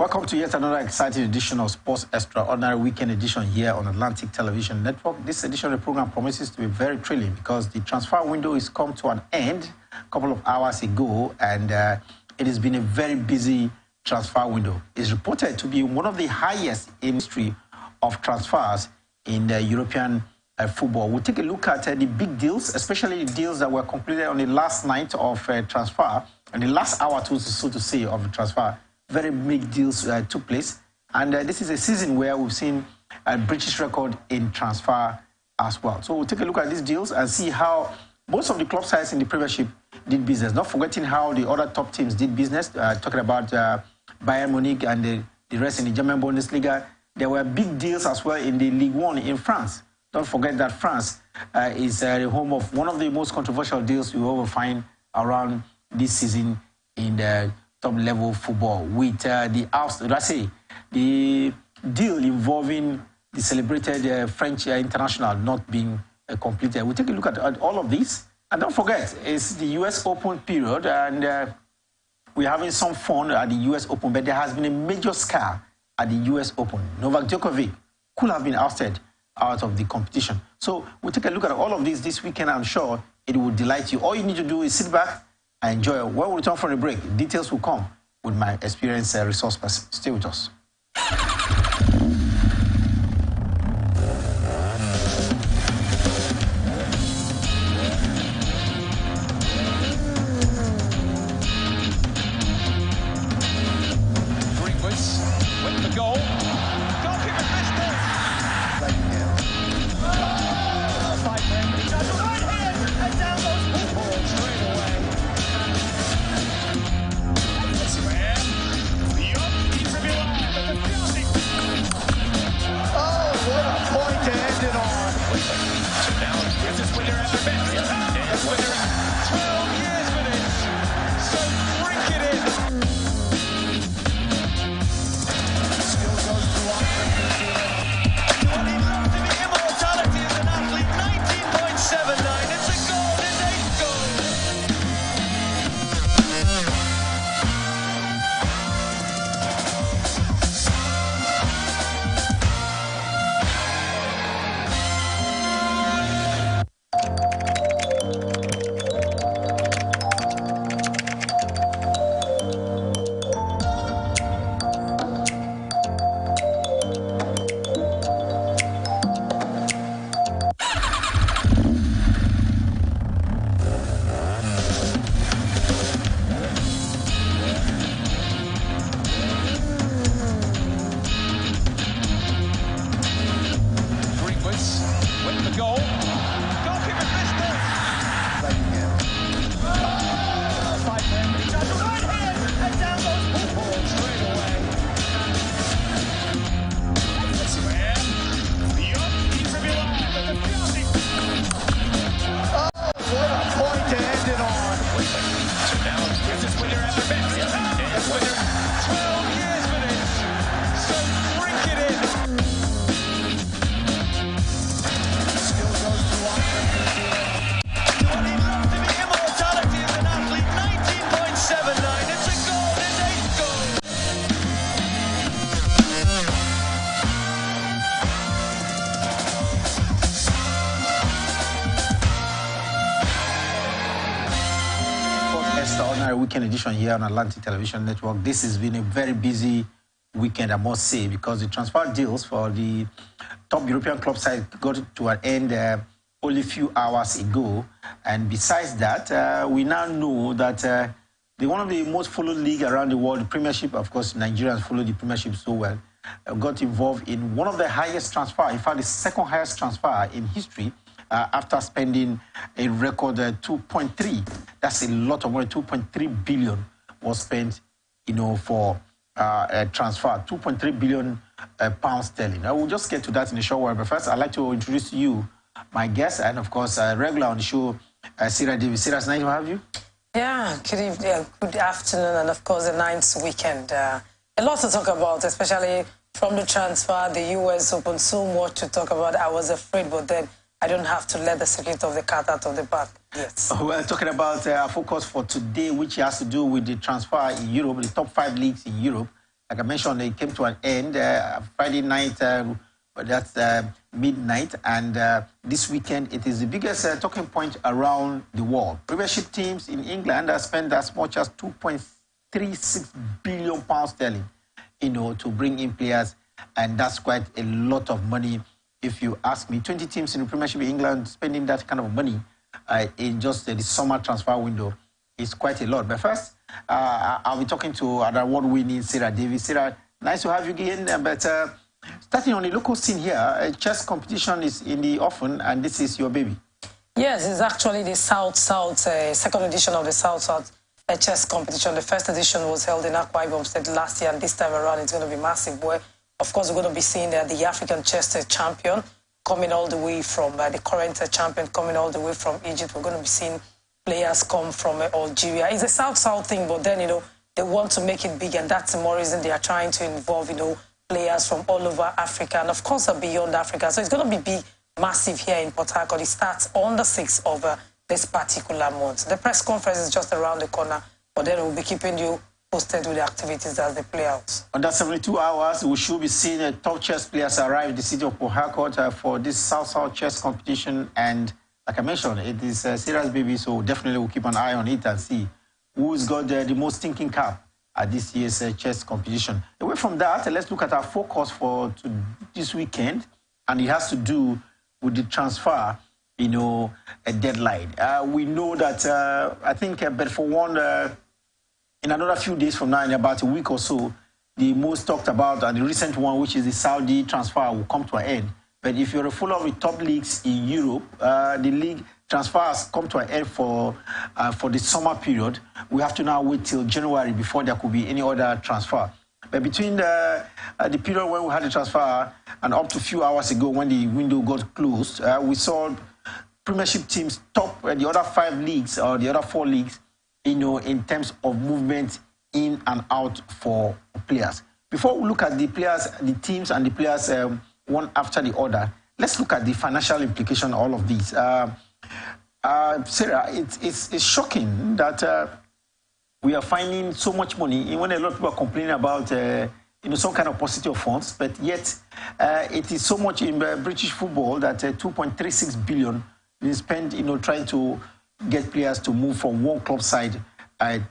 Welcome to yet another exciting edition of Sports Extraordinary Weekend Edition here on Atlantic Television Network. This edition of the program promises to be very thrilling because the transfer window has come to an end a couple of hours ago, and it has been a very busy transfer window. It's reported to be one of the highest in history of transfers in the European football. We'll take a look at the big deals, especially the deals that were completed on the last night of transfer, and the last hour, so to say, of the transfer. Very big deals took place. And this is a season where we've seen a British record in transfer as well. So we'll take a look at these deals and see how most of the club sides in the Premiership did business. Not forgetting how the other top teams did business. Talking about Bayern Munich and the rest in the German Bundesliga. There were big deals as well in the Ligue 1 in France. Don't forget that France is the home of one of the most controversial deals you will find around this season in the top-level football, with the deal involving the celebrated French international not being completed. We'll take a look at all of this. And don't forget, it's the US Open period, and we're having some fun at the US Open, but there has been a major scare at the US Open. Novak Djokovic could have been ousted out of the competition. So we'll take a look at all of this weekend. I'm sure it will delight you. All you need to do is sit back and enjoy. When we return from the break, details will come with my experienced resource person. Stay with us. With the goal. Goalkeeper missed it. Fight for him. He does the right hand and down goes the ball straight away. Elsewhere. He's a oh, what a point to end it on. So now this is winner at the bench. And winner 12 years for this. So drink it in. Weekend edition here on Atlantic Television Network. This has been a very busy weekend, I must say, because the transfer deals for the top European club side got to an end only a few hours ago. And besides that, we now know that one of the most followed league around the world, the Premiership, of course, Nigerians follow the Premiership so well, got involved in one of the highest transfer, in fact, the second highest transfer in history, after spending a record 2.3. That's a lot of money. 2.3 billion was spent, for a transfer. 2.3 billion pounds sterling. I will just get to that in a short while. But first, I'd like to introduce to you my guest and, of course, regular on the show, Sarah Davis. Sarah, it's nice to have you. Yeah, good evening, good afternoon, and of course, a nice weekend. A lot to talk about, especially from the transfer, the US Open. So much to talk about. I was afraid, but then I don't have to let the secret of the cat out of the bag. Yes. We're talking about our focus for today, which has to do with the transfer in Europe, the top 5 leagues in Europe. Like I mentioned, it came to an end Friday night, that's midnight, and this weekend it is the biggest talking point around the world. Premiership teams in England spent as much as £2.36 billion sterling, to bring in players, and that's quite a lot of money. If you ask me, 20 teams in the Premiership in England spending that kind of money in just the summer transfer window is quite a lot. But first, I'll be talking to an award-winning Sarah Davis. Sarah, nice to have you again. But starting on the local scene here, a chess competition is in the offing, and this is your baby. Yes, it's actually the South-South, second edition of the South-South chess competition. The first edition was held in Akwa Ibom State last year, and this time around it's going to be massive. Where, of course, we're going to be seeing the African chess champion coming all the way from the current champion coming all the way from Egypt. We're going to be seeing players come from Algeria. It's a South-South thing, but then, they want to make it big, and that's the more reason they are trying to involve, players from all over Africa and, of course, beyond Africa. So it's going to be big, massive here in Port Harcourt. It starts on the 6th of this particular month. The press conference is just around the corner, but then we'll be keeping you posted with the activities as they play out. Under 72 hours, we should be seeing top chess players arrive in the city of Port Harcourt for this South-South chess competition. And like I mentioned, it is Sarah's baby, so definitely we'll keep an eye on it and see who's got the most thinking cap at this year's chess competition. Away from that, let's look at our focus for this weekend, and it has to do with the transfer, a deadline. We know that I think Bedford won in another few days from now, in about a week or so, the most talked about and the recent one, which is the Saudi transfer, will come to an end. But if you're a follower of the top leagues in Europe, the league transfer has come to an end for the summer period. We have to now wait till January before there could be any other transfer. But between the period when we had the transfer and up to a few hours ago when the window got closed, we saw Premiership teams top the other 5 leagues or the other 4 leagues, in terms of movement in and out for players. Before we look at the players, the teams and the players one after the other, let's look at the financial implication of all of these. Sarah, it's shocking that we are finding so much money, when a lot of people are complaining about some kind of positive funds, but yet it is so much in British football that 2.36 billion is spent, trying to get players to move from one club side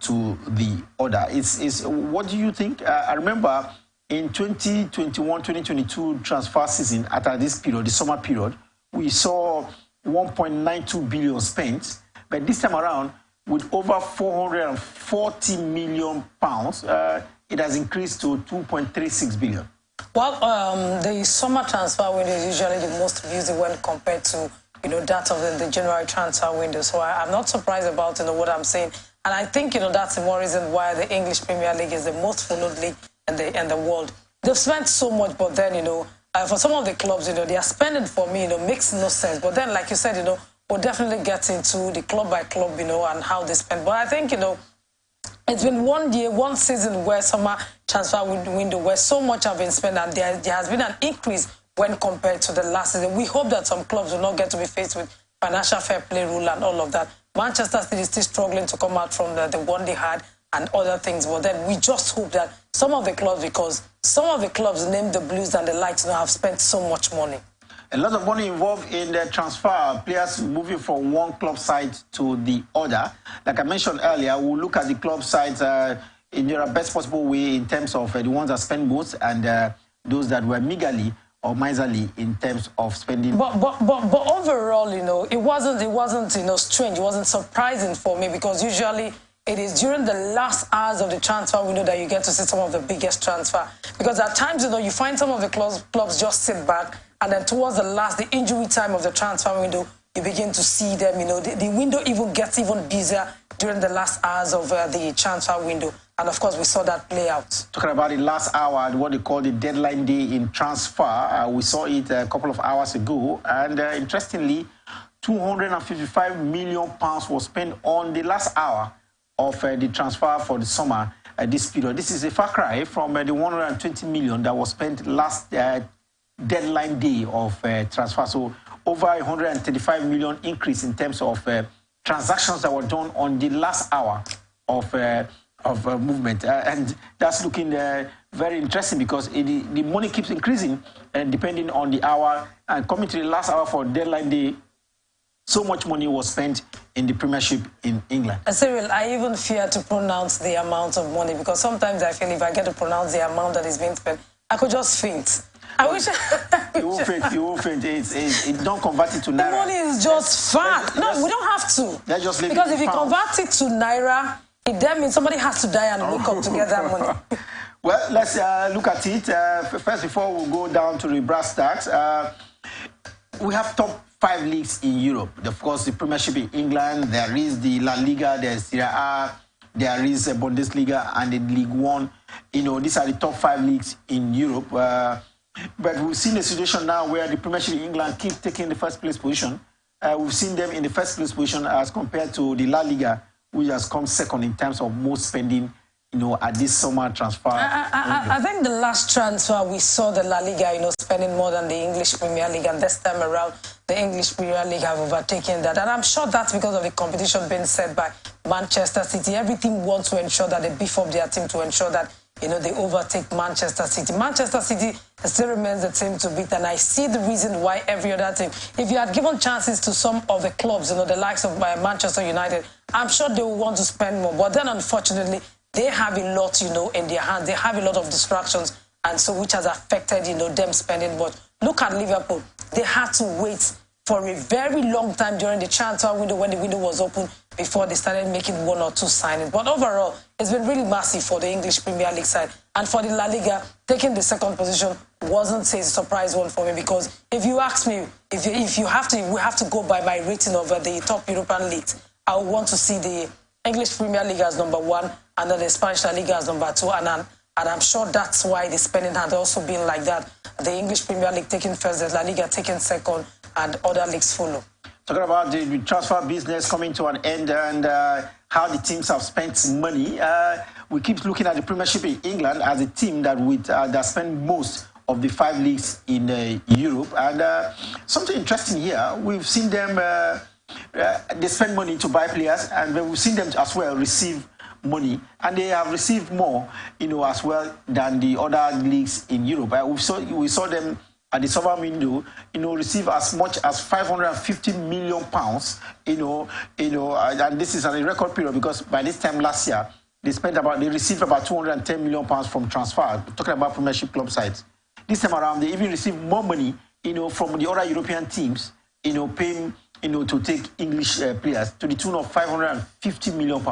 to the other. What do you think? I remember in 2021-2022 transfer season, after this period, the summer period, we saw 1.92 billion spent, but this time around, with over 440 million pounds, it has increased to 2.36 billion. Well, the summer transfer window is usually the most busy when compared to that of the January transfer window. So I'm not surprised about what I'm saying. And I think that's the more reason why the English Premier League is the most followed league in the world. They've spent so much, but then for some of the clubs, they are spending for me, makes no sense. But then, like you said, we'll definitely get into the club by club, and how they spend. But I think it's been one season where summer transfer window where so much have been spent, and there has been an increase when compared to the last season. We hope that some clubs will not get to be faced with financial fair play rule and all of that. Manchester City is still struggling to come out from the one they had and other things. But then we just hope that some of the clubs, because some of the clubs named the Blues and the likes have spent so much money. A lot of money involved in the transfer, players moving from one club side to the other. Like I mentioned earlier, we'll look at the club sides in the best possible way in terms of the ones that spend most and those that were meagerly or miserly in terms of spending. But overall, it wasn't strange. It wasn't surprising for me, because usually it is during the last hours of the transfer window that you get to see some of the biggest transfer. Because at times, you find some of the clubs just sit back, and then towards the injury time of the transfer window, you begin to see them. The window even gets even busier during the last hours of the transfer window. And, of course, we saw that play out. Talking about the last hour, what they call the deadline day in transfer, we saw it a couple of hours ago. And interestingly, £255 million was spent on the last hour of the transfer for the summer this period. This is a far cry from the 120 million that was spent last deadline day of transfer. So over 135 million increase in terms of transactions that were done on the last hour of movement, and that's looking very interesting because the money keeps increasing and depending on the hour. And coming to the last hour for deadline day, so much money was spent in the Premiership in England. Cyril, I even fear to pronounce the amount of money because sometimes I feel if I get to pronounce the amount that is being spent, I could just faint. I wish. You won't faint. You won't faint. It don't convert it to naira. The money is just fat. No, we don't have to. Let's just leave because it if you convert it to naira, it then means somebody has to die and wake up to get that money. Well, let's look at it first before we go down to the brass tacks. We have top 5 leagues in Europe. Of course, the Premiership in England, there is the La Liga, there's Serie A, there is a Bundesliga and the League One. You know, these are the top 5 leagues in Europe. But we've seen a situation now where the Premiership in England keeps taking the first place position. We've seen them in the first place position as compared to the La Liga, which has come second in terms of most spending, you know, at this summer transfer. I think the last transfer we saw the La Liga, you know, spending more than the English Premier League, and this time around the English Premier League have overtaken that. And I'm sure that's because of the competition being set by Manchester City. Everything wants to ensure that they beef up their team to ensure that, you know, they overtake Manchester City. Manchester City still remains the team to beat, and I see the reason why every other team, if you had given chances to some of the clubs, you know, the likes of Manchester United, I'm sure they will want to spend more. But then, unfortunately, they have a lot, you know, in their hands. They have a lot of distractions, and so which has affected, you know, them spending much. Look at Liverpool. They had to wait for a very long time during the transfer window when the window was open before they started making 1 or 2 signings. But overall, it's been really massive for the English Premier League side. And for the La Liga, taking the second position wasn't a surprise one for me because if you ask me, if you have to, we have to go by my rating of the top European leagues, I would want to see the English Premier League as number 1 and then the Spanish La Liga as number 2. And I'm sure that's why the spending had also been like that. The English Premier League taking first, the La Liga taking second, and other leagues follow. Talking about the transfer business coming to an end and how the teams have spent money, we keep looking at the Premiership in England as a team that spend most of the 5 leagues in Europe. And something interesting here, we've seen them, they spend money to buy players, and we've seen them as well receive money, and they have received more, you know, as well than the other leagues in Europe. We saw them at the summer window, you know, receive as much as £550 million, and this is a record period because by this time last year they received about £210 million from transfer. Talking about Premiership club sides, this time around they even received more money, you know, from the other European teams, you know, paying, you know, to take English players to the tune of £550 million.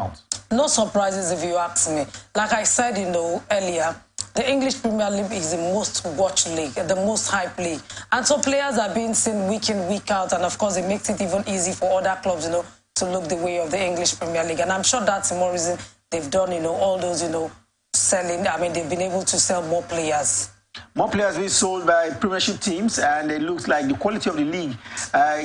No surprises if you ask me. Like I said, you know, earlier, the English Premier League is the most watched league, the most hyped league. And so players are being seen week in, week out. And of course, it makes it even easy for other clubs, you know, to look the way of the English Premier League. And I'm sure that's the more reason they've done, you know, all those, you know, selling. I mean, they've been able to sell more players. More players being sold by Premiership teams, and it looks like the quality of the league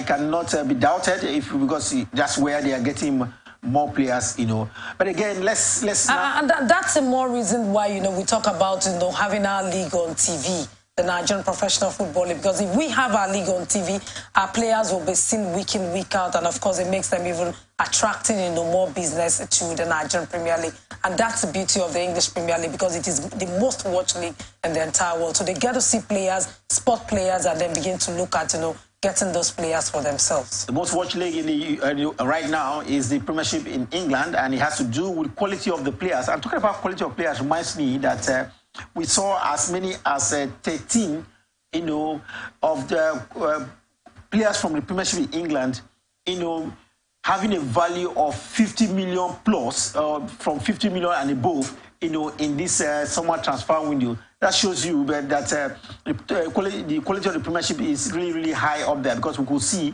cannot be doubted because that's where they are getting more players, you know. But again, let's and that's the more reason why, you know, we talk about, you know, having our league on TV, the Nigerian Professional Football League, because if we have our league on TV, our players will be seen week in, week out, and of course it makes them even attracting, you know, more business to the Nigerian Premier League. And that's the beauty of the English Premier League because it is the most watched league in the entire world. So they get to see players, spot players, and then begin to look at, you know, getting those players for themselves. The most watched league in the right now is the Premiership in England, and it has to do with quality of the players. And talking about quality of players reminds me that we saw as many as 13, you know, of the players from the Premiership in England, you know, having a value of 50 million plus, from 50 million and above, you know, in this summer transfer window. That shows you that the quality of the Premiership is really, really high up there because we could see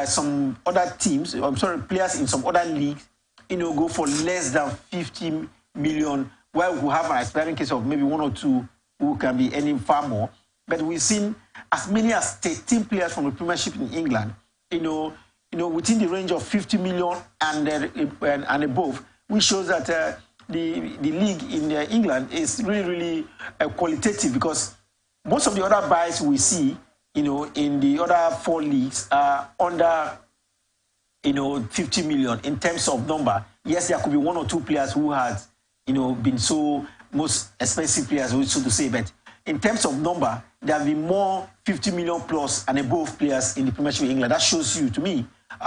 some other teams, players in some other leagues, you know, go for less than 50 million, while we have an aspiring case of maybe 1 or 2 who can be earning far more. But we've seen as many as 13 players from the Premiership in England, you know, within the range of 50 million and above, which shows that the league in England is really, really qualitative because most of the other buys we see, you know, in the other 4 leagues are under, you know, 50 million in terms of number. Yes, there could be 1 or 2 players who had, you know, been so most expensive players, so to say, but in terms of number, there have been more 50 million plus and above players in the Premiership of England. That shows you, to me,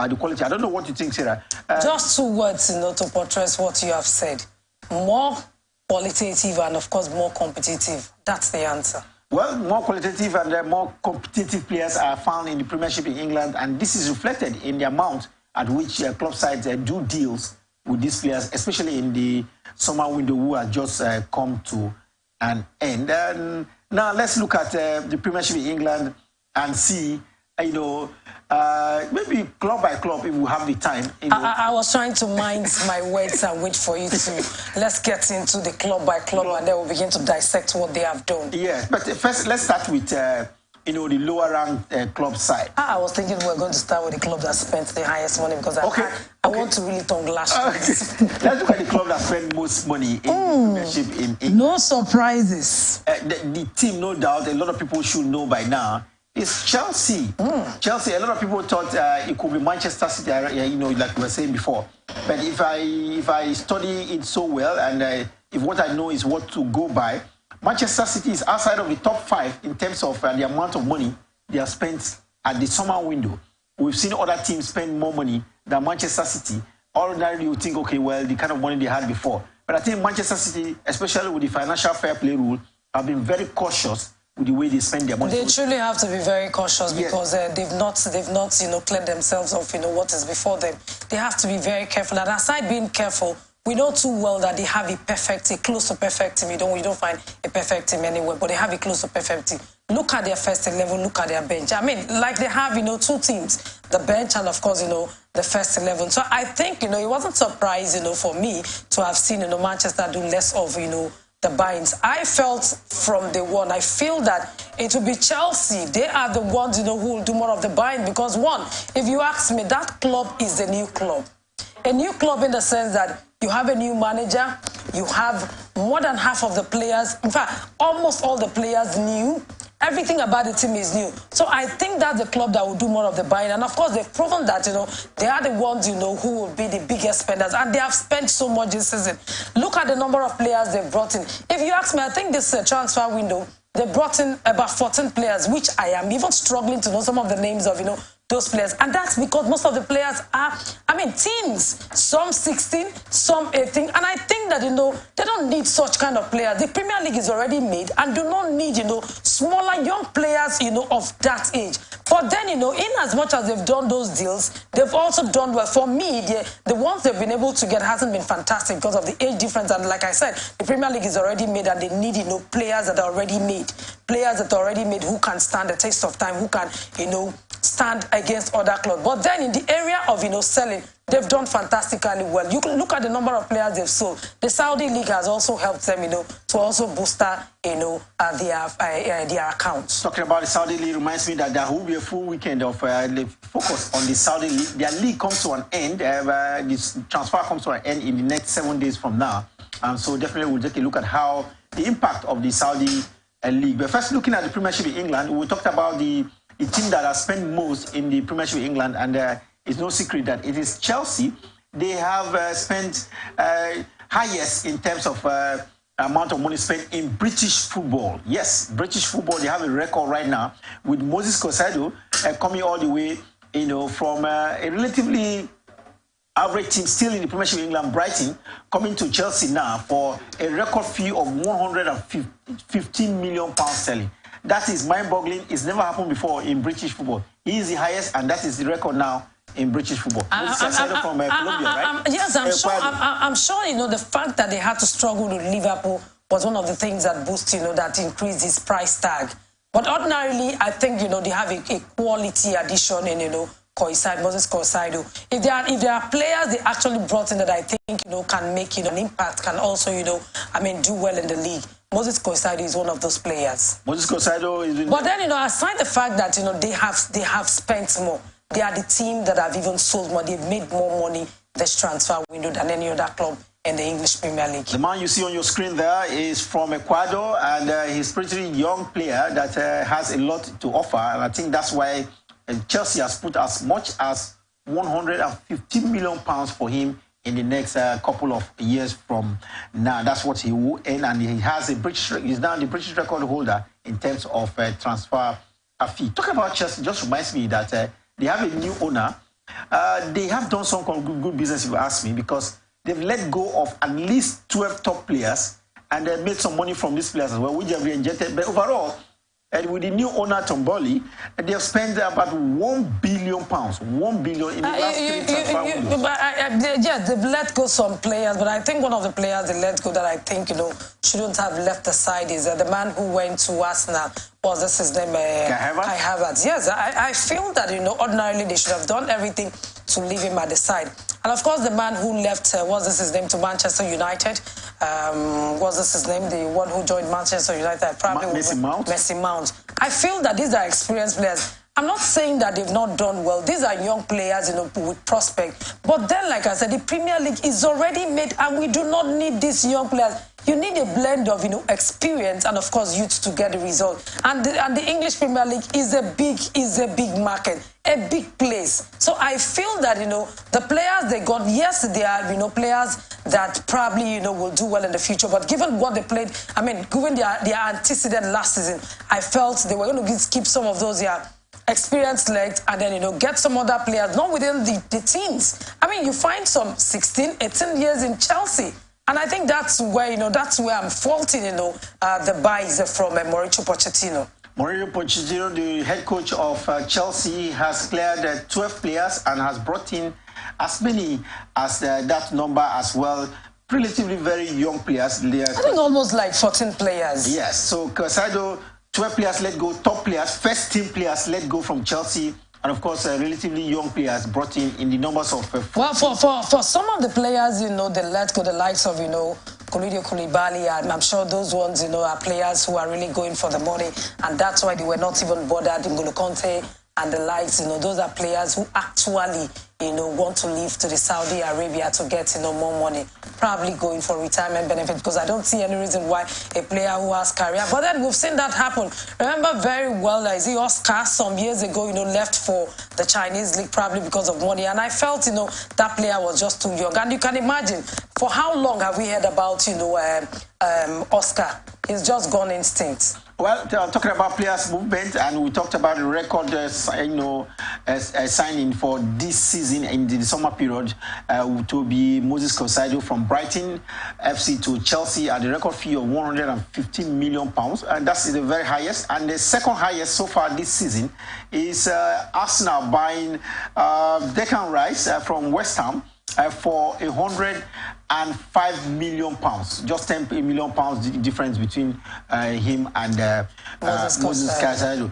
the quality. I don't know what you think, Sarah. Just 2 words, to portray what you have said. More qualitative and, of course, more competitive. That's the answer. Well, more qualitative and more competitive players are found in the Premiership in England, and this is reflected in the amount at which club sides do deals with these players, especially in the summer window, who has just come to an end. And now let's look at the Premiership in England and see, maybe club by club, if we have the time. I was trying to mind my words and wait for you to. Let's get into the club by club, and then we'll begin to dissect what they have done. Yes, but first let's start with the lower ranked club side. I was thinking we were going to start with the club that spent the highest money, because I want to really tongue lash. Let's look at the club that spent most money in the Premiership in England. No surprises. The team, no doubt, a lot of people should know by now, is Chelsea. Chelsea, a lot of people thought it could be Manchester City, like we were saying before. But if I study it so well, and if what I know is what to go by, Manchester City is outside of the top 5 in terms of the amount of money they have spent at the summer window. We've seen other teams spend more money than Manchester City. Ordinarily, you would think, okay, well, the kind of money they had before. But I think Manchester City, especially with the financial fair play rule, have been very cautious with the way they spend their money. They truly have to be very cautious, because they've not cleared themselves of what is before them. They have to be very careful. And aside being careful, we know too well that they have a close to perfect team. You don't find a perfect team anywhere, but they have a close to perfect team. Look at their first 11, look at their bench. I mean, like they have, 2 teams, the bench and, of course, the first 11. So I think, it wasn't surprising, for me to have seen, Manchester do less of, the buy-ins. I felt from day one, I feel that it will be Chelsea. They are the ones, who will do more of the buy-in, because, one, if you ask me, that club is the new club. A new club in the sense that you have a new manager, you have more than half of the players, in fact, almost all the players new. Everything about the team is new. So I think that's the club that will do more of the buying. And of course, they've proven that, they are the ones, who will be the biggest spenders. And they have spent so much this season. Look at the number of players they've brought in. If you ask me, I think this transfer window, they brought in about 14 players, which I am even struggling to know some of the names of, those players. And that's because most of the players are, teens. Some 16, some 18. And I think that, they don't need such kind of players. The Premier League is already made and do not need, smaller young players, of that age. But then, in as much as they've done those deals, they've also done well. For me, the ones they've been able to get hasn't been fantastic because of the age difference. And like I said, the Premier League is already made and they need, players that are already made. Players that are already made who can stand the test of time, who can, stand against other clubs. But then in the area of, selling, they've done fantastically well. You can look at the number of players they've sold. The Saudi League has also helped them, to also booster, their accounts. Talking about the Saudi League reminds me that there will be a full weekend of focus on the Saudi League. Their league comes to an end. This transfer comes to an end in the next 7 days from now. So definitely we'll take a look at how the impact of the Saudi League. But first, looking at the Premiership in England, we talked about the team that has spent most in the Premiership in England, and it's no secret that it is Chelsea. They have spent highest in terms of amount of money spent in British football. Yes, British football, they have a record right now with Moses Caicedo coming all the way, from a relatively average team still in the Premiership in England, Brighton, coming to Chelsea now for a record fee of £115 million sterling. That is mind-boggling. It's never happened before in British football. He is the highest, and that is the record now in British football. From Colombia, right? Yes, I'm sure, the fact that they had to struggle with Liverpool was one of the things that boosted, that increased his price tag. But ordinarily, I think, they have a quality addition in, Moses Caicedo. If there are players they actually brought in that I think, can make, an impact, can also, do well in the league. Moses Caicedo is one of those players. Moses Caicedo is... But then, aside the fact that, they have spent more, they are the team that have even sold more. They've made more money this transfer window than any other club in the English Premier League. The man you see on your screen there is from Ecuador, and he's a pretty young player that has a lot to offer. And I think that's why Chelsea has put as much as £150 million for him in the next couple of years from now. That's what he will earn, and he has he's now the British record holder in terms of transfer fee. Talking about Chelsea just reminds me that they have a new owner. They have done some good business, if you ask me, because they've let go of at least 12 top players, and they made some money from these players as well, which they have reinjected. But overall, and with the new owner, Tom Bolly, they have spent about £1 billion. £1 billion in the last three transfer windows. Yes, they've let go some players, but I think one of the players they let go that I think, shouldn't have left the side is the man who went to Arsenal. What's this his name? Kai Havertz. Yes, I feel that, ordinarily they should have done everything to leave him at the side. And of course, the man who left, what's this his name, to Manchester United? What's this his name? The one who joined Manchester United? Probably Messi Mount. I feel that these are experienced players. I'm not saying that they've not done well. These are young players, with prospect. But then, like I said, the Premier League is already made, and we do not need these young players. You need a blend of, experience and, of course, youth to get the result. And the English Premier League is a big market, a big place. So I feel that, the players they got, yes, they are, players that probably, will do well in the future. But given what they played, given their antecedent last season, I felt they were going to keep some of those experienced legs and then, get some other players, not within the teens. You find some 16, 18 years in Chelsea. And I think that's where, that's where I'm faulting, the buys from Mauricio Pochettino. Mauricio Pochettino, the head coach of Chelsea, has cleared 12 players and has brought in as many as that number as well. Relatively very young players. I think almost like 14 players. Yes, so Casado, 12 players let go, top players, first team players let go from Chelsea. And of course, relatively young players brought in the numbers of... Well, for some of the players, they let go, the likes of, Koulibaly, and I'm sure those ones, are players who are really going for the money. And that's why they were not even bothered. N'Golo Conte and the likes, those are players who actually, want to leave to the Saudi Arabia to get, more money. Probably going for retirement benefit, because I don't see any reason why a player who has career. But then we've seen that happen. Remember very well, Oscar some years ago, left for the Chinese league probably because of money. And I felt, that player was just too young. And you can imagine, for how long have we heard about, Oscar? He's just gone instinct. Well, talking about players' movement, and we talked about the record, signing for this season in the summer period to be Moses Caicedo from Brighton FC to Chelsea at the record fee of £115 million, and that's the very highest. And the second highest so far this season is Arsenal buying Declan Rice from West Ham for £105 million, just £10 million difference between him and Moses Caicedo.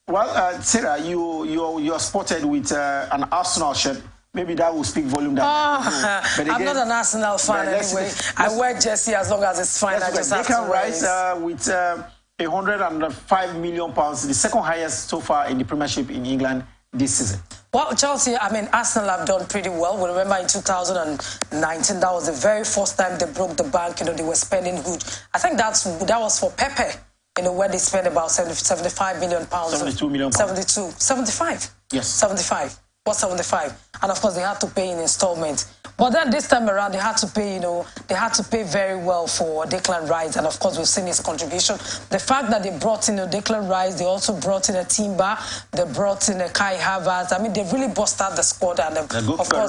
Well, Sarah, you're spotted with an Arsenal shirt. Maybe that will speak volume. But again, I'm not an Arsenal fan anyway. I wear jersey as long as it's fine. I just have to Rice with £105 million, the second highest so far in the Premiership in England this season. Well, Chelsea, Arsenal have done pretty well. We remember in 2019, that was the very first time they broke the bank. They were spending huge. I think that was for Pepe, where they spent about £75 million. £72 million. 75? Yes. 75. What's 75? And of course, they had to pay in installments. But then this time around, they had to pay, they had to pay very well for Declan Rice. And of course, we've seen his contribution. The fact that they brought in Declan Rice, they also brought in a Timber, they brought in a Kai Havertz. They really busted out the squad. And the goalkeeper,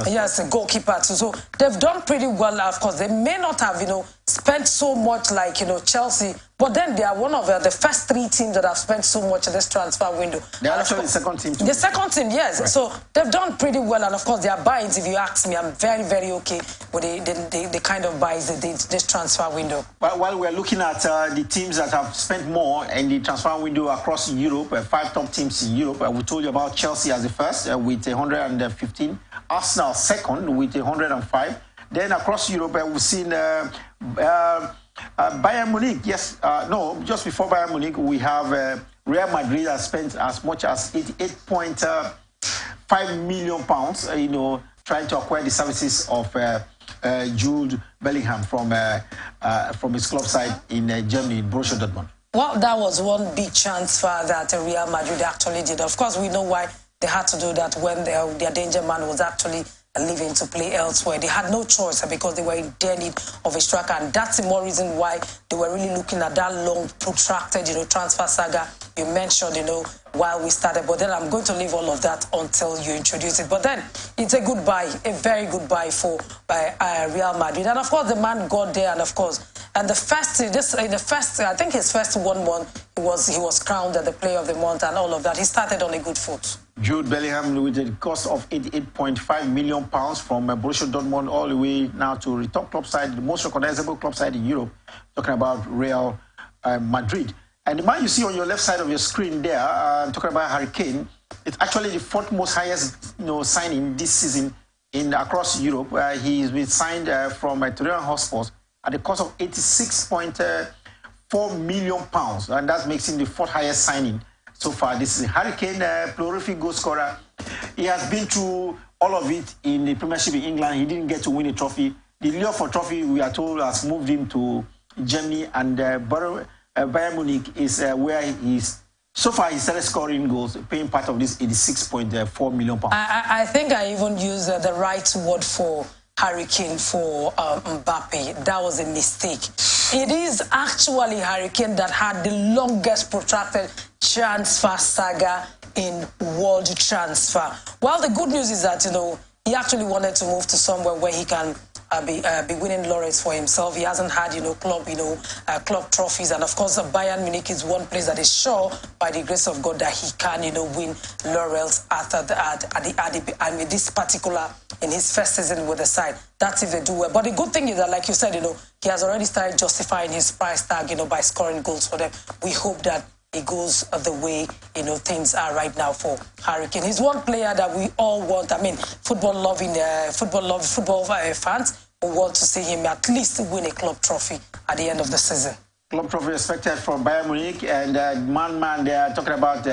yes, the goalkeeper too. So they've done pretty well. Of course, they may not have, spent so much like, Chelsea. But then they are one of the first three teams that have spent so much in this transfer window. They're actually the second team too. The second team, yes. Right. So they've done pretty well. And of course, their buys, if you ask me, I'm very, very okay with the kind of buys they did this transfer window. Well, while we're looking at the teams that have spent more in the transfer window across Europe, 5 top teams in Europe, we told you about Chelsea as the first with 115, Arsenal second with 105. Then across Europe, we've seen Bayern Munich, yes, no, just before Bayern Munich, we have Real Madrid has spent as much as £88.5 million, trying to acquire the services of Jude Bellingham from his club side in Germany, Borussia Dortmund. Well, that was one big transfer that Real Madrid actually did. Of course, we know why they had to do that when their danger man was actually leaving to play elsewhere. They had no choice because they were in dead need of a striker, and that's the more reason why they were really looking at that long, protracted, transfer saga you mentioned, while we started. But then I'm going to leave all of that until you introduce it. But then it's a good buy, a very good buy for Real Madrid. And of course, the man got there, and of course, and I think his first 1 month, he was crowned the player of the month and all of that. He started on a good foot. Jude Bellingham, with a cost of £88.5 million from Borussia Dortmund all the way now to the top club side, the most recognizable club side in Europe, talking about Real Madrid. And the man you see on your left side of your screen there, talking about Harry Kane, it's actually the fourth most highest signing this season across Europe. He's been signed from Torino Hotspur at the cost of £86.4 million, and that makes him the fourth highest signing so far this season. Harry Kane, prolific goal scorer. He has been through all of it in the Premiership in England. He didn't get to win a trophy. The lure for trophy, we are told, has moved him to Germany, and Bayern Munich is where he's. So far, he started scoring goals, paying part of this £86.4 million. I think I even used the right word for Harry Kane for Mbappe. That was a mistake. It is actually Harry Kane that had the longest protracted transfer saga in world transfer. Well, the good news is that, he actually wanted to move to somewhere where he can be winning laurels for himself. He hasn't had, club trophies. And of course, Bayern Munich is one place that is sure, by the grace of God, that he can, win laurels in his first season with the side. That's if they do well. But the good thing is that, like you said, he has already started justifying his price tag, by scoring goals for them. We hope that it goes the way, things are right now for Harry Kane. He's one player that we all want. I mean, football fans who want to see him at least win a club trophy at the end of the season. Club trophy expected from Bayern Munich, and man, they are talking about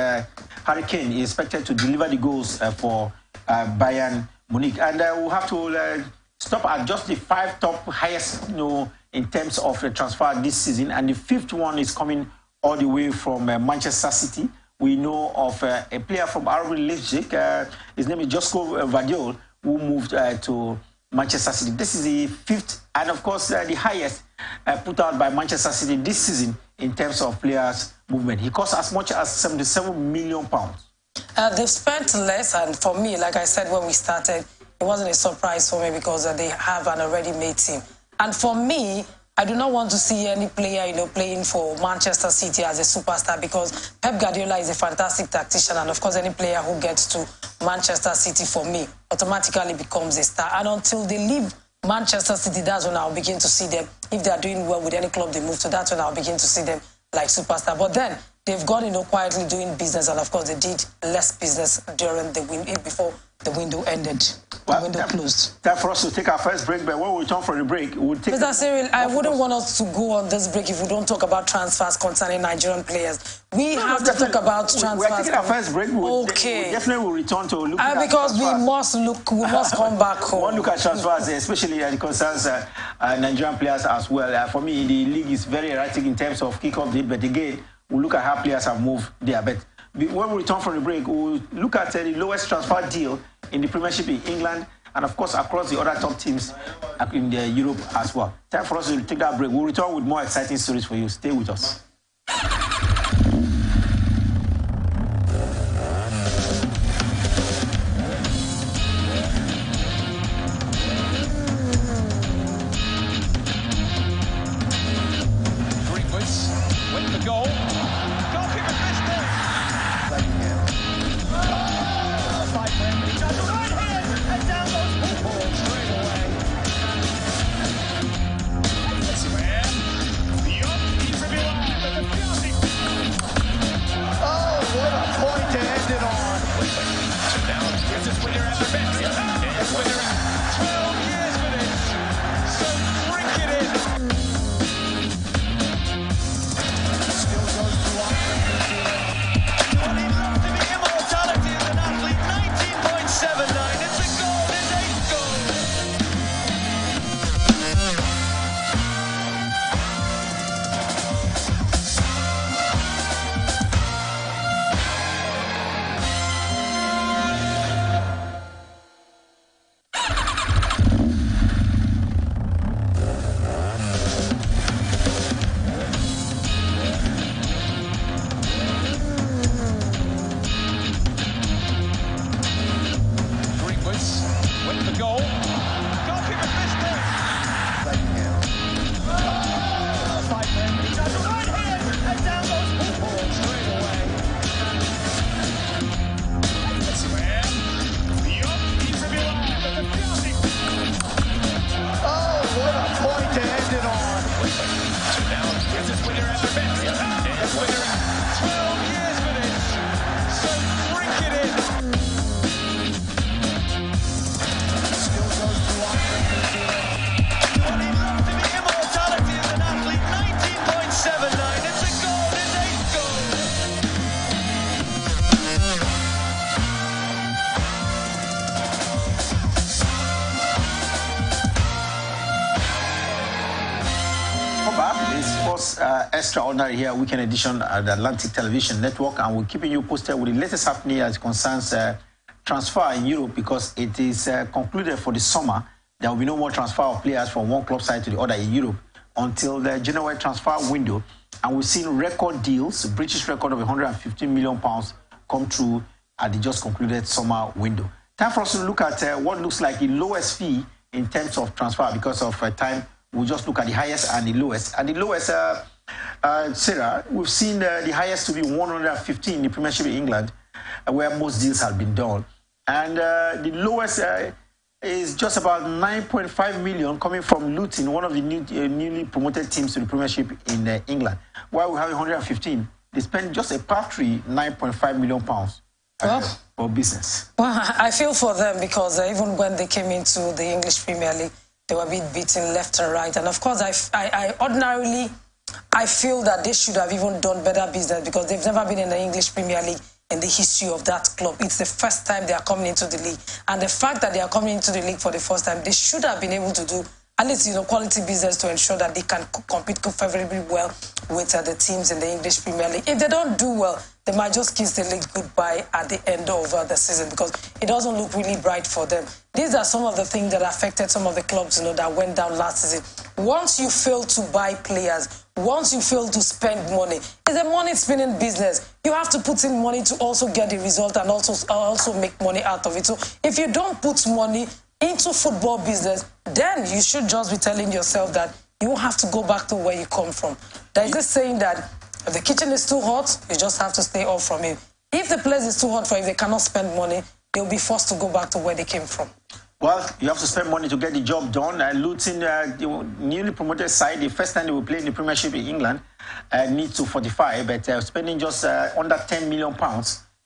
Harry Kane. He is expected to deliver the goals for Bayern Munich. And we'll have to stop at just the 5 top highest, in terms of the transfer this season. And the 5th one is coming all the way from Manchester City. We know of a player from RB Leipzig. His name is Josko Vardiol, who moved to Manchester City. This is the 5th, and of course, the highest put out by Manchester City this season in terms of players' movement. He costs as much as £77 million. They've spent less, and for me, like I said when we started, it wasn't a surprise for me because they have an already made team. And for me, I do not want to see any player, playing for Manchester City as a superstar, because Pep Guardiola is a fantastic tactician, and of course, any player who gets to Manchester City, for me, automatically becomes a star. And until they leave Manchester City, that's when I'll begin to see them. If they are doing well with any club they move to, that's when I'll begin to see them like superstar. But then they've gone, quietly doing business, and of course, they did less business during before the window ended. The window closed. Time for us to take our first break, but when we return from the break, we'll take... Mr. Cyril, I wouldn't want us to go on this break if we don't talk about transfers concerning Nigerian players. We have to talk about transfers. We're taking our first break. We definitely will return to look at because transfers. we must come back home. One look at transfers, especially it concerns Nigerian players as well. For me, the league is very erratic in terms of kick-off date, but again, we'll look at how players have moved there. But when we return from the break, we'll look at the lowest transfer deal in the Premiership in England, and of course across the other top teams in Europe as well. Time for us to take that break. We'll return with more exciting stories for you. Stay with us. Went for goal. Goalkeeper missed it. with the goal. Goalkeeper missed it. He does a right hand, and down goes Paul straight away. Oh, what a point to end it on. So now here's this winner at the bench. And winner 12 years for this. So drink it in. Still goes to what he loves to be immortality as an athlete. 19.79. It's a goal. It's 8 goals. This was extraordinary here, weekend edition at the Atlantic Television Network, and we're keeping you posted with the latest happening as it concerns transfer in Europe, because it is concluded for the summer. There will be no more transfer of players from one club side to the other in Europe until the January transfer window. And we've seen record deals, British record of £115 million come through at the just concluded summer window. Time for us to look at what looks like the lowest fee in terms of transfer. Because of time, we'll just look at the highest and the lowest. And the lowest, Sarah, we've seen the highest to be 115 in the Premiership in England, where most deals have been done. And the lowest is just about 9.5 million coming from Luton, one of the newly promoted teams to the Premiership in England. While we have 115, they spend just a paltry £9.5 million for business. Well, I feel for them, because even when they came into the English Premier League, they were being beaten left and right. And of course, I ordinarily feel that they should have even done better business, because they've never been in the English Premier League in the history of that club. It's the first time they are coming into the league. And the fact that they are coming into the league for the first time, they should have been able to do at least, quality business to ensure that they can compete favorably well with the teams in the English Premier League. If they don't do well, they might just kiss the league goodbye at the end of the season, because it doesn't look really bright for them. These are some of the things that affected some of the clubs, that went down last season. Once you fail to buy players, once you fail to spend money, it's a money-spinning business. You have to put in money to also get the result and also make money out of it. So if you don't put money into football business, then you should just be telling yourself that you have to go back to where you come from. There is this saying that if the kitchen is too hot, you just have to stay off from it. If the place is too hot for you, if they cannot spend money, they'll be forced to go back to where they came from. Well, you have to spend money to get the job done. Luton, the newly promoted side, the first time they will play in the Premiership in England, needs to fortify, but spending just under £10 million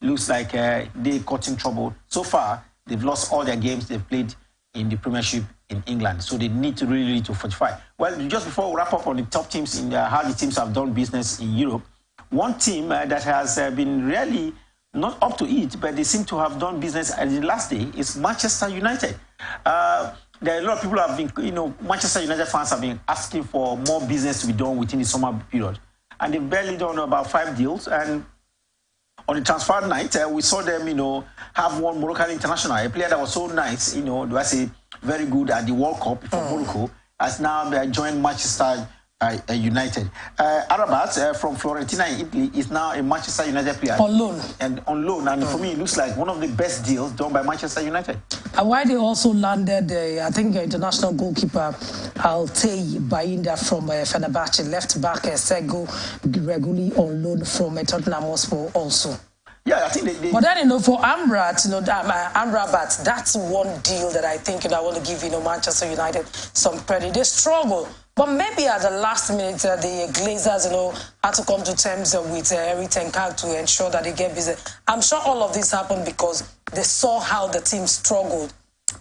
looks like they got in trouble. So far, they've lost all their games they've played in the Premiership in England, so they need to really to fortify. Well, just before we wrap up on the top teams in how the teams have done business in Europe, one team that has been really not up to it, but they seem to have done business at the last day, is Manchester United. There are a lot of people who have been, Manchester United fans have been asking for more business to be done within the summer period, and they've barely done about 5 deals. And on the transfer night, we saw them, have one Moroccan international, a player that was so nice, do I say, very good at the World Cup for Morocco, has now joined Manchester United. Arabat from Fiorentina in Italy is now a Manchester United player. On loan. And for me, it looks like one of the best deals done by Manchester United. And why they also landed, I think, international goalkeeper Altay Bayinda from Fenerbahce, left back Sego regularly on loan from Tottenham Hotspur also. Yeah, I think they... But then, for Amrabat, Amrabat, that's one deal that I think I want to give, Manchester United some credit. They struggle, but maybe at the last minute, the Glazers, had to come to terms with Eric Ten Hag to ensure that they get business. I'm sure all of this happened because they saw how the team struggled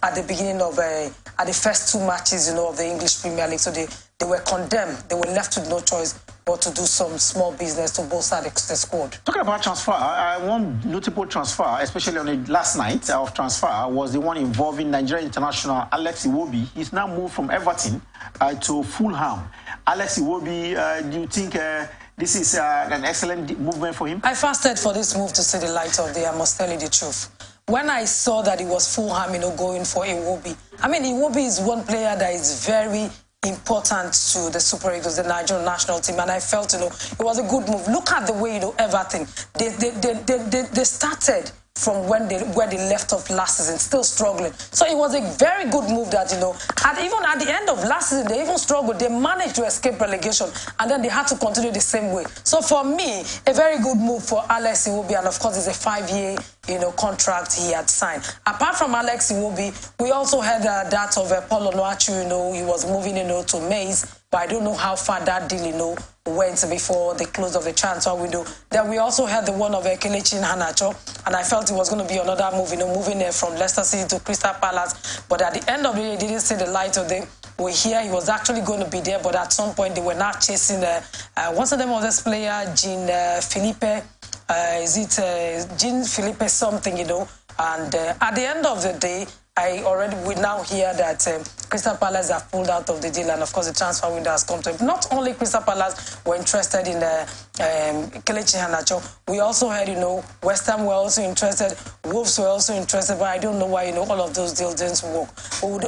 at the beginning of, at the first 2 matches, of the English Premier League. So they were condemned. They were left with no choice but to do some small business to bolster the squad. Talking about transfer, one notable transfer, especially on the last night of transfer, was the one involving Nigerian international Alex Iwobi. He's now moved from Everton to Fulham. Alex Iwobi, do you think this is an excellent movement for him? I fasted for this move to see the light of day, I must tell you the truth. When I saw that it was Fulham, going for Iwobi, Iwobi is one player that is very important to the Super Eagles, the Nigerian national team, and I felt, it was a good move. Look at the way, Everton, they started from where they left off last season, still struggling. So it was a very good move that, you know, even at the end of last season, they even struggled. They managed to escape relegation, and then they had to continue the same way. So for me, a very good move for Alex Iwobi, and of course, it's a 5-year, you know, contract he had signed. Apart from Alex Iwobi, we also had that of Paul Onuachu, you know, he was moving, you know, to Maize, but I don't know how far that deal, you know, went before the close of the transfer window. Then we also had the one of Kelechi Iheanacho, and I felt it was going to be another move, you know, moving from Leicester City to Crystal Palace. But at the end of the day, didn't see the light of day. We hear he was actually going to be there, but at some point they were not chasing. What's the name of this player? Jean-Philippe. Is it Jean-Philippe something, you know? And at the end of the day, we now hear that Crystal Palace have pulled out of the deal, and of course the transfer window has come to it. Not only Crystal Palace were interested in Kelechi Iheanacho, we also heard, you know, West Ham were also interested, Wolves were also interested, but I don't know why, you know, all of those deals didn't work.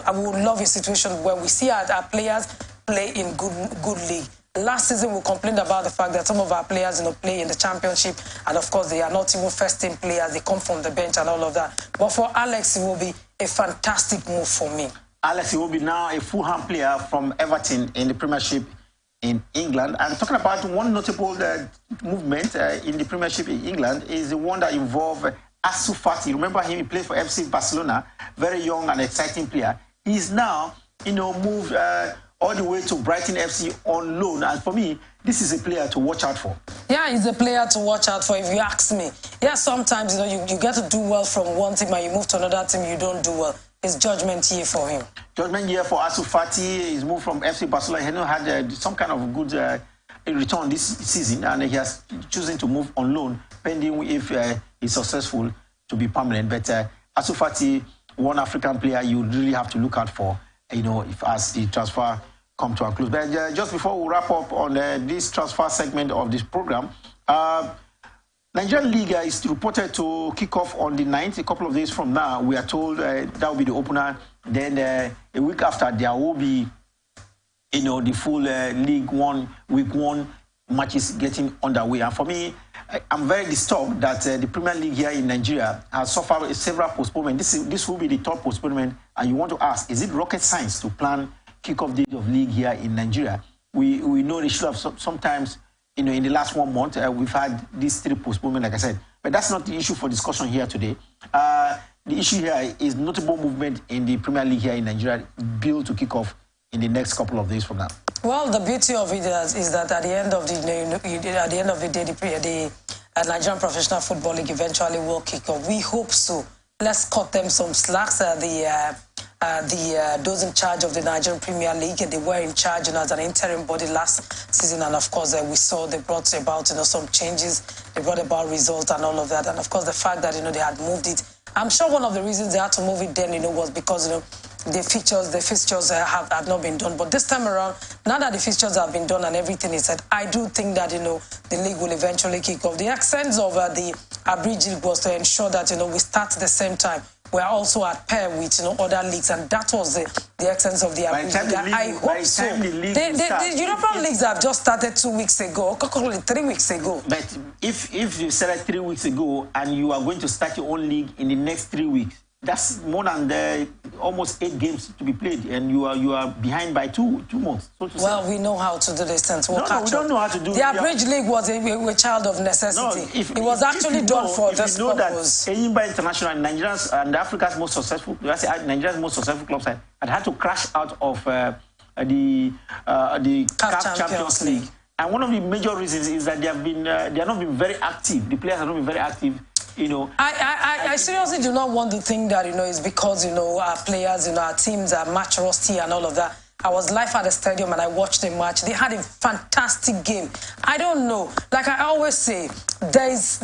I would love a situation where we see our players play in good league. Last season, we complained about the fact that some of our players, you know, play in the championship, and of course, they are not even first-team players. They come from the bench and all of that. But for Alex, it will be a fantastic move for me. Alex will be now a Fulham player from Everton in the Premiership in England. And talking about one notable movement in the Premiership in England is the one that involved Ansu Fati. Remember him? He played for FC Barcelona, very young and exciting player. He's now, you know, moved all the way to Brighton FC on loan. And for me, this is a player to watch out for. Yeah, he's a player to watch out for, if you ask me. Yeah, sometimes, you know, you get to do well from one team and you move to another team, you don't do well. It's judgment year for him. Judgment year for Ansu Fati. He's moved from FC Barcelona. He had some kind of good return this season, and he has chosen to move on loan, pending if he's successful to be permanent. But Ansu Fati, one African player you really have to look out for, you know, as the transfer come to a close. But just before we wrap up on this transfer segment of this program, Nigerian League is reported to kick off on the 9th, a couple of days from now. We are told that will be the opener. Then a week after, there will be, you know, the full League One, Week 1 matches getting underway. And for me, I'm very disturbed that the Premier League here in Nigeria has suffered several postponements. This will be the third postponement. And you want to ask, is it rocket science to plan kick-off date of league here in Nigeria? We know they should have sometimes, you know, in the last 1 month, we've had these 3 postponements, like I said. But that's not the issue for discussion here today. The issue here is notable movement in the Premier League here in Nigeria, built to kick off in the next couple of days from now. Well, the beauty of it is that at the end of the day, the Nigerian Professional Football League eventually will kick off. We hope so. Let's cut them some slacks. Those in charge of the Nigerian Premier League, they were in charge, you know, as an interim body last season, and of course we saw they brought about, you know, some changes. They brought about results and all of that, and of course the fact that, you know, they had moved it. I'm sure one of the reasons they had to move it then, you know, was because, you know, the fixtures have not been done. But this time around, now that the fixtures have been done and everything is said, I do think that, you know, the league will eventually kick off. The essence of the Abridged League was to ensure that, you know, we start at the same time. We are also at pair with, you know, other leagues, and that was the essence of the Abridged League. I hope so. The European leagues have just started 2 weeks ago, 3 weeks ago. But if you started 3 weeks ago and you are going to start your own league in the next 3 weeks, that's more than almost 8 games to be played, and you are behind by two months. So well, we know how to do this things. We don't know how to do it. The Abridged League was a child of necessity. It was actually done for this purpose. If you know that Enyimba International, Nigeria's and Africa's most successful, Nigeria's most successful club side, had to crash out of the CAF Champions League. And one of the major reasons is that they have not been very active. The players have not been very active. You know, I seriously do not want to think that, you know, it's because, you know, our players, you know, our teams are match rusty and all of that. I was live at the stadium and I watched the match. They had a fantastic game. I don't know. Like I always say, there's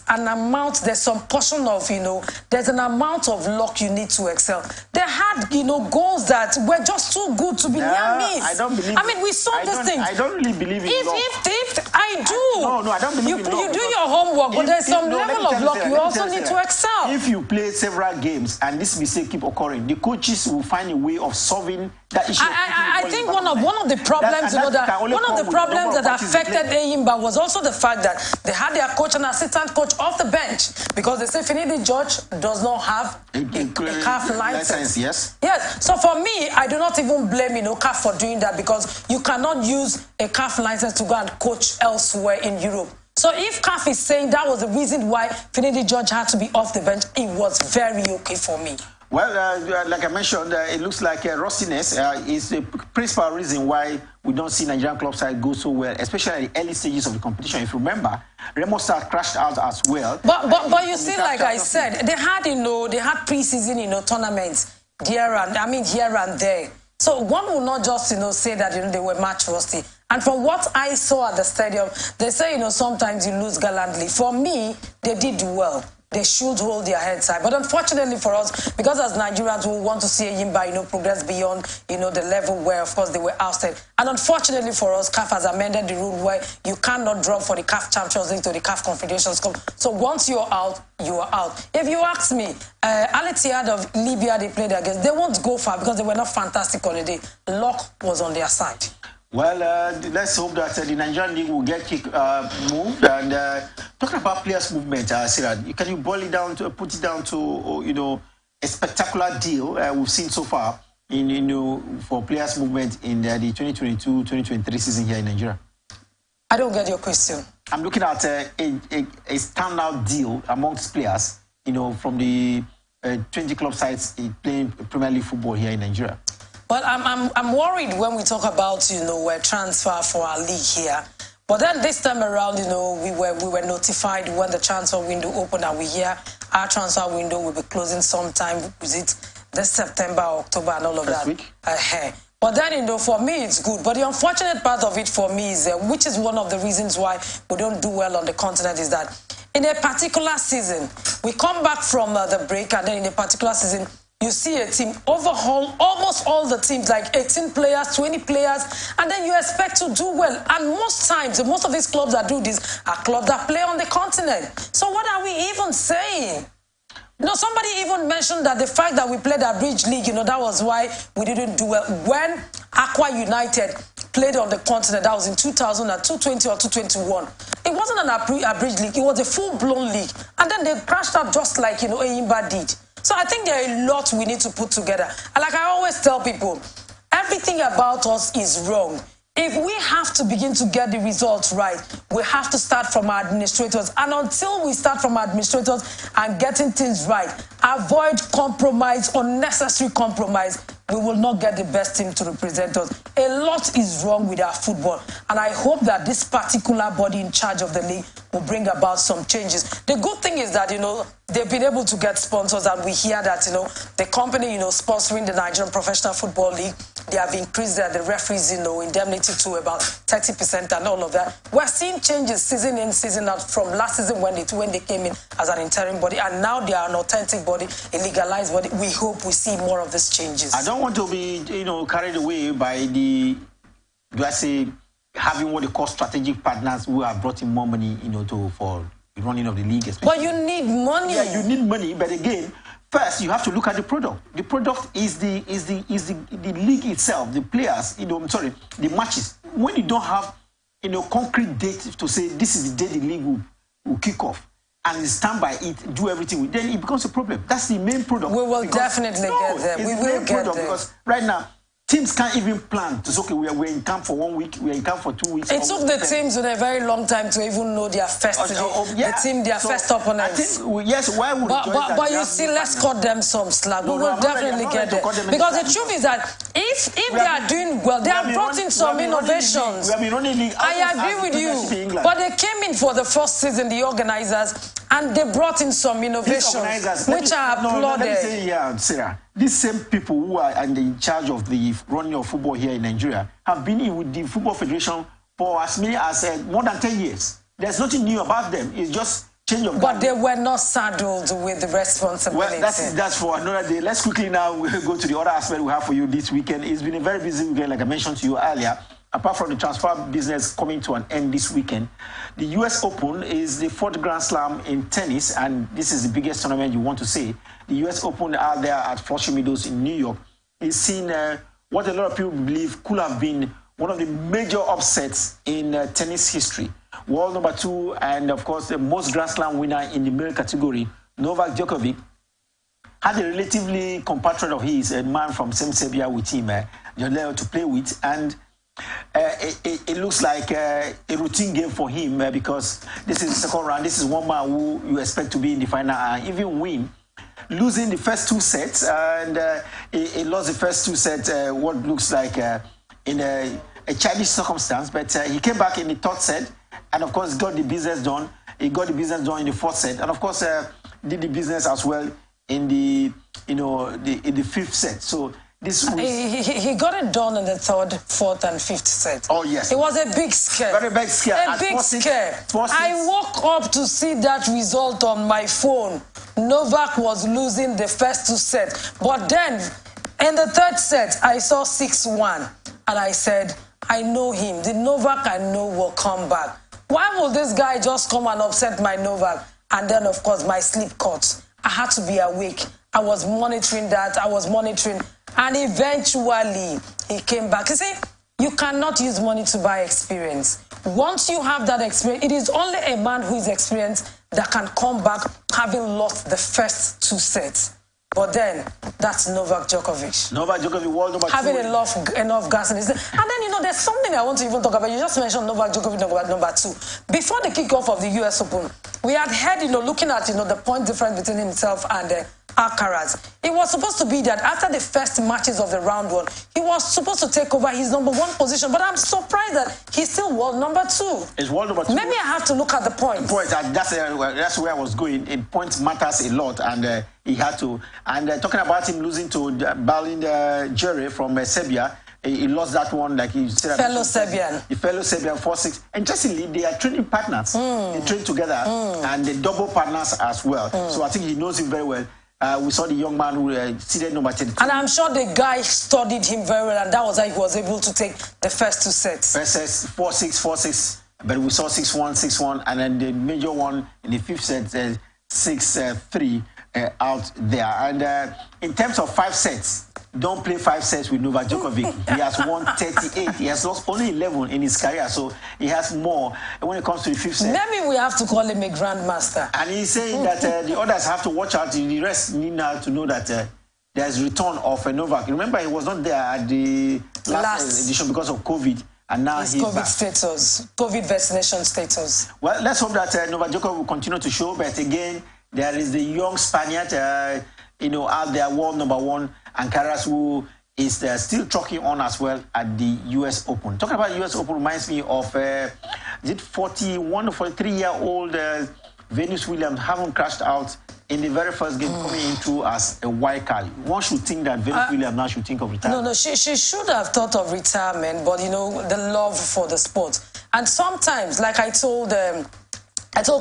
an amount, there's some portion of, you know, there's an amount of luck you need to excel. They had, you know, goals that were just too good to be near miss. I don't believe. I mean, we saw this thing. I don't really believe in luck. If I I do. No, I don't believe in luck. You do your homework, but there's some level of luck. You also need to excel. If you play several games and this mistake keep occurring, the coaches will find a way of solving that issue. I think one of the problems, that affected Eyimba was also the fact that they had their coach and assistant coach off the bench because they say Finidi George does not have a CAF license. Yes. Yes. So for me, I do not even blame CAF for doing that because you cannot use a CAF license to go and coach elsewhere in Europe. So if CAF is saying that was the reason why Finidi George had to be off the bench, it was very okay for me. Well, like I mentioned, it looks like rustiness is the principal reason why we don't see Nigerian club side go so well, especially at the early stages of the competition. If you remember, Remo Stars crashed out as well. But you see, like I said, they had they had pre-season tournaments here and there. So one will not just say that they were match rusty. And from what I saw at the stadium, they say sometimes you lose gallantly. For me, they did well. They should hold their heads high. But unfortunately for us, because as Nigerians, we want to see Eyimba, progress beyond, the level where, of course, they were ousted. And unfortunately for us, CAF has amended the rule where you cannot drop for the CAF Champions League to the CAF Confederations Cup. So once you're out, you are out. If you ask me, Al Ittihad of Libya, they played against, they won't go far because they were not fantastic on the day. Luck was on their side. Well, let's hope that the Nigerian league will get moved. And talking about players' movement, Sarah, can you boil it down to put it down to a spectacular deal we've seen so far for players' movement in the 2022-2023 season here in Nigeria? I don't get your question. I'm looking at a standout deal amongst players, from the 20 club sides playing Premier League football here in Nigeria. Well, I'm worried when we talk about, a transfer for our league here. But then this time around, we were notified when the transfer window opened and we hear our transfer window will be closing sometime, is it this September, October and all of that. Week. But then, for me, it's good. But the unfortunate part of it for me is, which is one of the reasons why we don't do well on the continent, is that in a particular season, we come back from the break and then in a particular season, you see a team overhaul almost all the teams, like 18 players, 20 players, and then you expect to do well. And most times, most of these clubs that do this are clubs that play on the continent. So what are we even saying? Somebody even mentioned that the fact that we played at Bridge League, that was why we didn't do well. When Aqua United played on the continent, that was in 2000 or 220 or 221. It wasn't an Bridge League, it was a full-blown league. And then they crashed out just like, Eyimba did. So I think there are a lot we need to put together. And like I always tell people, everything about us is wrong. If we have to begin to get the results right, we have to start from our administrators. And until we start from our administrators and getting things right, avoid compromise, unnecessary compromise, we will not get the best team to represent us. A lot is wrong with our football. And I hope that this particular body in charge of the league will bring about some changes. The good thing is that, they've been able to get sponsors, and we hear that, the company, sponsoring the Nigerian Professional Football League, they have increased the referees, indemnity to about 30% and all of that. We're seeing changes season in, season out from last season when they came in as an interim body, and now they are an authentic body, a legalized body. We hope we see more of these changes. I don't want to be, carried away by having what they call strategic partners who have brought in more money, for the running of the league. Especially. But you need money. Yeah, you need money. But again, first you have to look at the product. The product is the league itself, the players. The matches. When you don't have, concrete date to say this is the day the league will kick off, and stand by it, do everything, then it becomes a problem. That's the main product. We will definitely get there. We will get there. Because right now, teams can't even plan to say, okay, we're in camp for 1 week, we're in camp for 2 weeks. It took the teams in a very long time to even know their first first opponents. Yes, why would But you see, let's cut them some slack. We will definitely get there. Because the truth is that if they are doing well, they have brought in some innovations. I agree with you. But they came in for the first season, the organizers, and they brought in some innovations, which are applauded. Let me say here, Sarah, these same people who are in charge of the running of football here in Nigeria have been in with the Football Federation for as many as more than 10 years. There's nothing new about them. It's just change of But they were not saddled with the responsibility. Well, that's for another day. Let's quickly now go to the other aspect we have for you this weekend. It's been a very busy weekend, like I mentioned to you earlier. apart from the transfer business coming to an end this weekend, the US Open is the 4th Grand Slam in tennis, and this is the biggest tournament you want to see. The US Open out there at Flushing Meadows in New York is seen what a lot of people believe could have been one of the major upsets in tennis history. World number 2 and, of course, the most Grand Slam winner in the male category, Novak Djokovic, had a relatively compatriot of his, a man from same Serbia with him, to play with. And it looks like a routine game for him because this is the second round. This is one man who you expect to be in the final and even win. Losing the first 2 sets, and he lost the first 2 sets, what looks like in a childish circumstance, but he came back in the 3rd set, and of course got the business done. He got the business done in the 4th set, and of course did the business as well in the in the 5th set. So this he got it done in the 3rd, 4th, and 5th set. Oh yes, it was a big scare. Very big scare. A big scare. I woke up to see that result on my phone. Novak was losing the first 2 sets, but then in the 3rd set I saw 6-1, and I said, I know him. The Novak I know will come back. Why will this guy just come and upset my Novak? And then, of course, my sleep cut. I had to be awake. I was monitoring that. I was monitoring. And eventually, he came back. You see, you cannot use money to buy experience. Once you have that experience, it is only a man who is experienced that can come back having lost the first 2 sets. But then, that's Novak Djokovic. Novak Djokovic, world number 2. Having enough gas in his... And then, you know, there's something I want to even talk about. You just mentioned Novak Djokovic, number 2. Before the kickoff of the US Open, we had heard, you know, looking at, you know, the point difference between himself and Alcaraz. It was supposed to be that after the first matches of the round 1, he was supposed to take over his number 1 position. But I'm surprised that he's still world number 2. It's world number 2. Maybe I have to look at the points. That's where I was going. In points matters a lot, and he had to. And talking about him losing to Balin Jere from Serbia, he lost that one, like you said. Fellow Serbian. The fellow Serbian 4-6. Interestingly, they are training partners. They train together, and they double partners as well. So I think he knows him very well. We saw the young man who seated number 32. And I'm sure the guy studied him very well, and that was how he was able to take the first 2 sets. First set, 4-6, 4-6. But we saw 6-1, 6-1, and then the major one in the 5th set, 6-3 out there. And in terms of 5 sets, don't play 5 sets with Novak Djokovic. He has won 38. He has lost only 11 in his career, so he has more when it comes to the 5th set. Maybe we have to call him a grandmaster. And he's saying that the others have to watch out. The rest need now to know that there's return of Novak. Remember, he was not there at the last edition because of COVID. And now he's COVID back. status, COVID vaccination status. Well, let's hope that Novak Djokovic will continue to show. But again, there is the young Spaniard, out there, world number 1, Alcaraz, who is still trucking on as well at the US Open. Talking about US Open reminds me of, is it 41 or 43-year-old Venus Williams haven't crashed out in the very first game, coming into as a wild card. One should think that Venus Williams now should think of retirement. No, she should have thought of retirement, but, you know, the love for the sport. And sometimes, like I told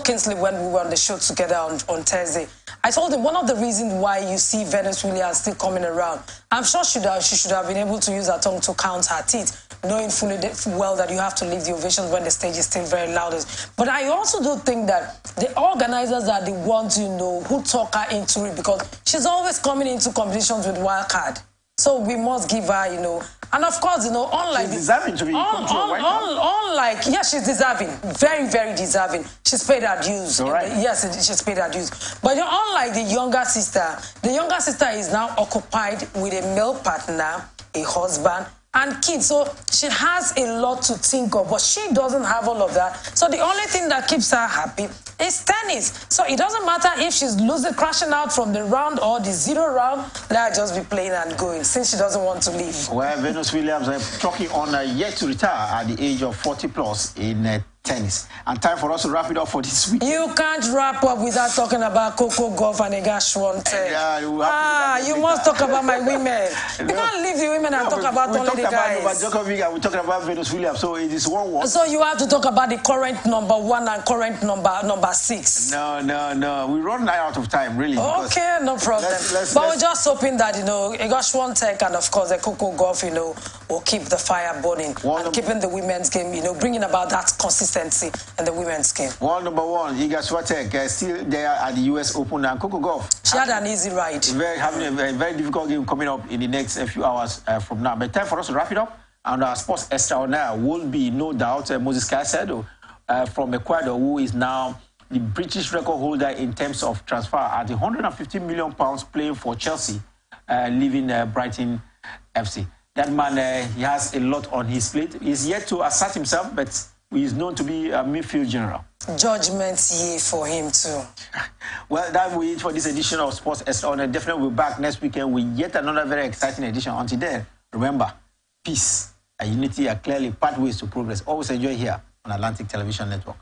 Kingsley when we were on the show together on Thursday, I told him one of the reasons why you see Venus Williams still coming around, I'm sure she should have been able to use her tongue to count her teeth, knowing fully well that you have to leave the ovations when the stage is still very loud. But I also do think that the organizers are the ones, you know, who talk her into it, because she's always coming into competitions with wild card. So we must give her, you know, and of course, you know, unlike... She's deserving to be unlike, yes, she's deserving, very, very deserving. She's paid her dues. Right. Yes, she's paid her dues. But you know, unlike the younger sister is now occupied with a male partner, a husband, and kids. So she has a lot to think of, but she doesn't have all of that. So the only thing that keeps her happy is tennis. So it doesn't matter if she's crashing out from the round or the 0 round, let her just be playing and going, since she doesn't want to leave. Well, Venus Williams talking on yet to retire at the age of 40+ in tennis. And time for us to wrap it up for this week. You can't wrap up without talking about Coco Gauff and Iga Swiatek. You must talk about my women. You can't leave the women and talk about only the guys. We're talking about Venus Williams, so it is one word. So you have to talk about the current number 1 and current number 6. No. We run out of time, really. Okay, no problem. But we're just hoping that, Iga Swiatek and, of course, the Coco Gauff, will keep the fire burning and keeping the women's game, bringing about that consistency in the women's game. Number 1, Iga Swiatek, still there at the US Open, and Coco Gauff. She had an easy ride. Having a very difficult game coming up in the next few hours from now. But time for us to wrap it up. And our sports extraordinaire will be, no doubt, Moses Caicedo from Ecuador, who is now the British record holder in terms of transfer at £150 million playing for Chelsea, leaving Brighton FC. That man, he has a lot on his plate. He's yet to assert himself, but he is known to be a midfield general. Judgment year for him too. Well, that will it for this edition of Sports Extraordinary. Definitely we'll be back next weekend with yet another very exciting edition. Until then, remember, peace and unity are clearly pathways to progress. Always enjoy here on Atlantic Television Network.